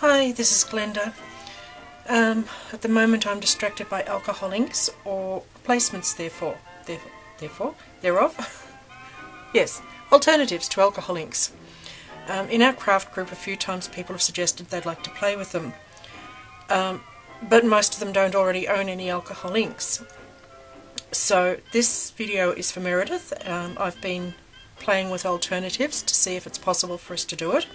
Hi, this is Glenda. At the moment I'm distracted by alcohol inks or replacements thereof. Yes, alternatives to alcohol inks. In our craft group a few times people have suggested they'd like to play with them, but most of them don't already own any alcohol inks. So this video is for Meredith. I've been playing with alternatives to see if it's possible for us to do it.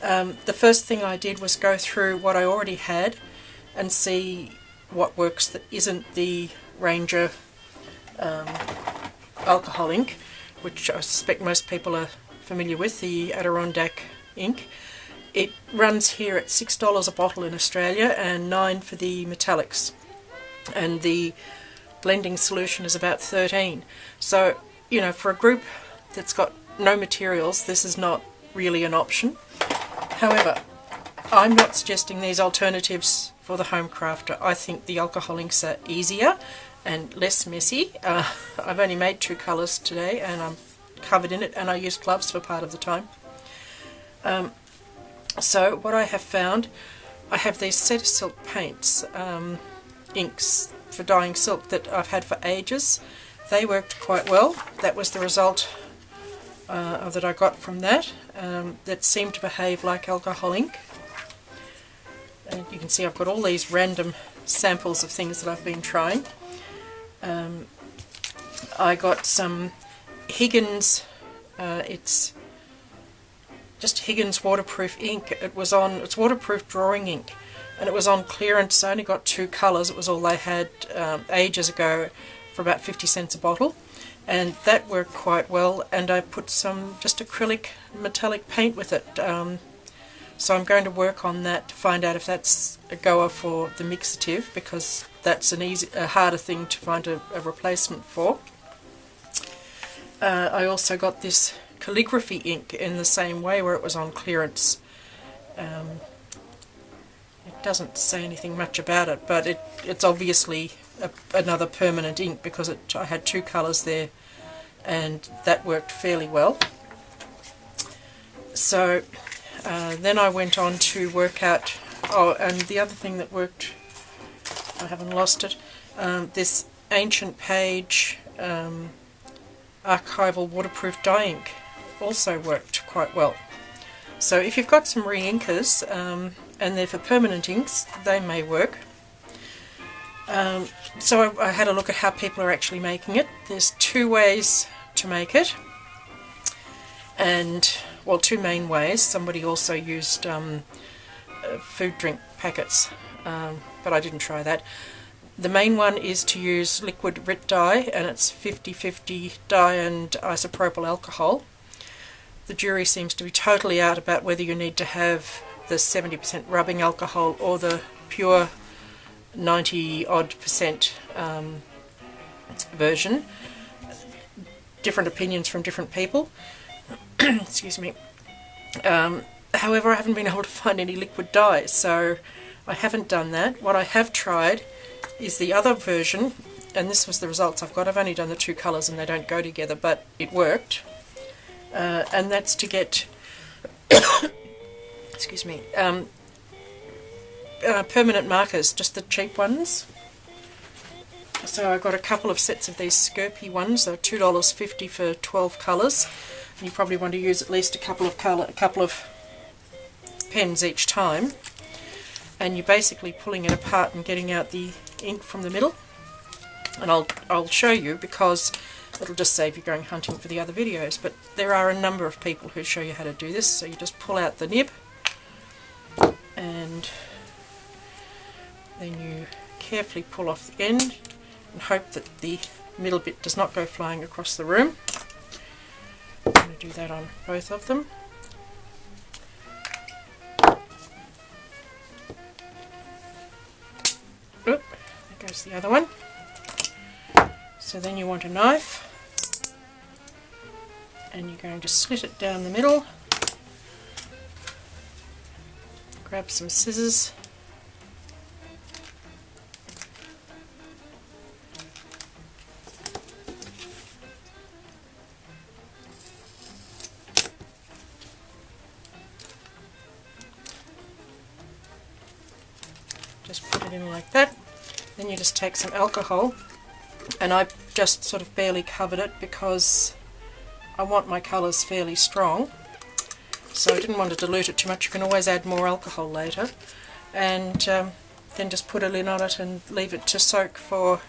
The first thing I did was go through what I already had and see what works that isn't the Ranger alcohol ink, which I suspect most people are familiar with, the Adirondack ink. It runs here at $6 a bottle in Australia and $9 for the metallics, and the blending solution is about $13. So, you know, for a group that's got no materials, this is not really an option. However, I'm not suggesting these alternatives for the home crafter. I think the alcohol inks are easier and less messy. I've only made 2 colours today and I'm covered in it, and I use gloves for part of the time. So what I have found, I have these Cedar Silk paints, inks for dyeing silk that I've had for ages. They worked quite well. That was the result that I got from that. That seemed to behave like alcohol ink. And you can see I've got all these random samples of things that I've been trying. I got some Higgins, it's just Higgins waterproof ink. It's waterproof drawing ink, and it was on clearance. I only got 2 colours. It was all they had ages ago for about 50 cents a bottle, and that worked quite well. And I put some just acrylic metallic paint with it. So I'm going to work on that to find out if that's a goer for the mixative, because that's a harder thing to find a replacement for. I also got this calligraphy ink in the same way, where it was on clearance. It doesn't say anything much about it, but it's obviously another permanent ink, because I had 2 colours there and that worked fairly well. So then I went on to work out, and the other thing that worked, I haven't lost it, this Ancient Page archival waterproof dye ink also worked quite well. So if you've got some re-inkers and they're for permanent inks, they may work. So I had a look at how people are actually making it. There's 2 ways to make it, and well, 2 main ways. Somebody also used food drink packets, but I didn't try that. The main one is to use liquid RIT dye, and it's 50-50 dye and isopropyl alcohol. The jury seems to be totally out about whether you need to have the 70% rubbing alcohol or the pure 90-odd% version. Different opinions from different people. Excuse me. However, I haven't been able to find any liquid dye, so I haven't done that. What I have tried is the other version, and this was the results I've got. I've only done the 2 colours and they don't go together, but it worked. And that's to get excuse me, permanent markers, just the cheap ones. So I got a couple of sets of these Skirpy ones. They're $2.50 for 12 colours, and you probably want to use at least a couple of pens each time. And you're basically pulling it apart and getting out the ink from the middle. And I'll show you, because it'll just save you going hunting for the other videos. But there are a number of people who show you how to do this. So you just pull out the nib, and then you carefully pull off the end and hope that the middle bit does not go flying across the room. I'm going to do that on both of them. Oop, there goes the other one. So then you want a knife, and you're going to slit it down the middle. Grab some scissors. it in like that. Then you just take some alcohol, and I just sort of barely covered it because I want my colours fairly strong, so I didn't want to dilute it too much. You can always add more alcohol later, and then just put a lid on it and leave it to soak for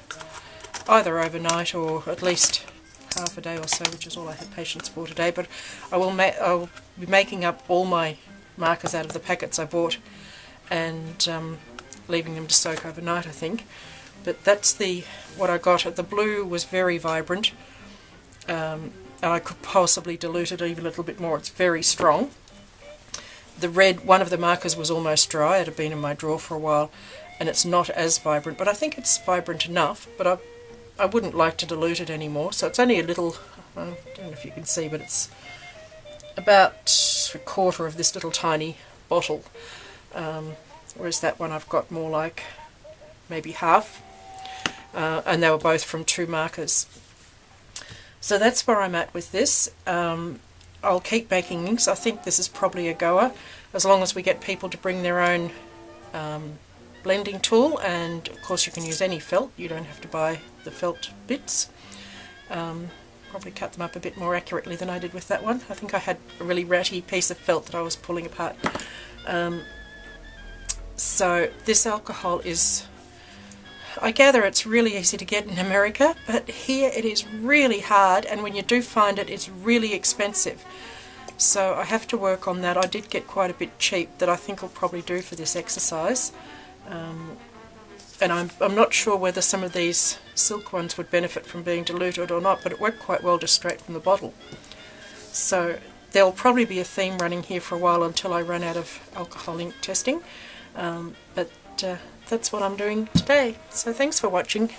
either overnight or at least half a day or so, which is all I had patience for today. But I'll be making up all my markers out of the packets I bought and leaving them to soak overnight, I think. But that's what I got. The blue was very vibrant, and I could possibly dilute it even a little bit more. It's very strong. The red, one of the markers was almost dry. It had been in my drawer for a while, and it's not as vibrant, but I think it's vibrant enough. But I wouldn't like to dilute it anymore, so it's only a little, I don't know if you can see, but it's about a quarter of this little tiny bottle, whereas that one I've got more like maybe half, and they were both from 2 markers. So that's where I'm at with this. I'll keep making inks. I think this is probably a goer, as long as we get people to bring their own blending tool, and of course you can use any felt. You don't have to buy the felt bits. Probably cut them up a bit more accurately than I did with that one. I think I had a really ratty piece of felt that I was pulling apart. So this alcohol is, I gather it's really easy to get in America, but here it is really hard, and when you do find it, it's really expensive. So I have to work on that. I did get quite a bit cheap that I think will probably do for this exercise. And I'm not sure whether some of these silk ones would benefit from being diluted or not, but it worked quite well just straight from the bottle. So there'll probably be a theme running here for a while until I run out of alcohol ink testing. But that's what I'm doing today. So thanks for watching.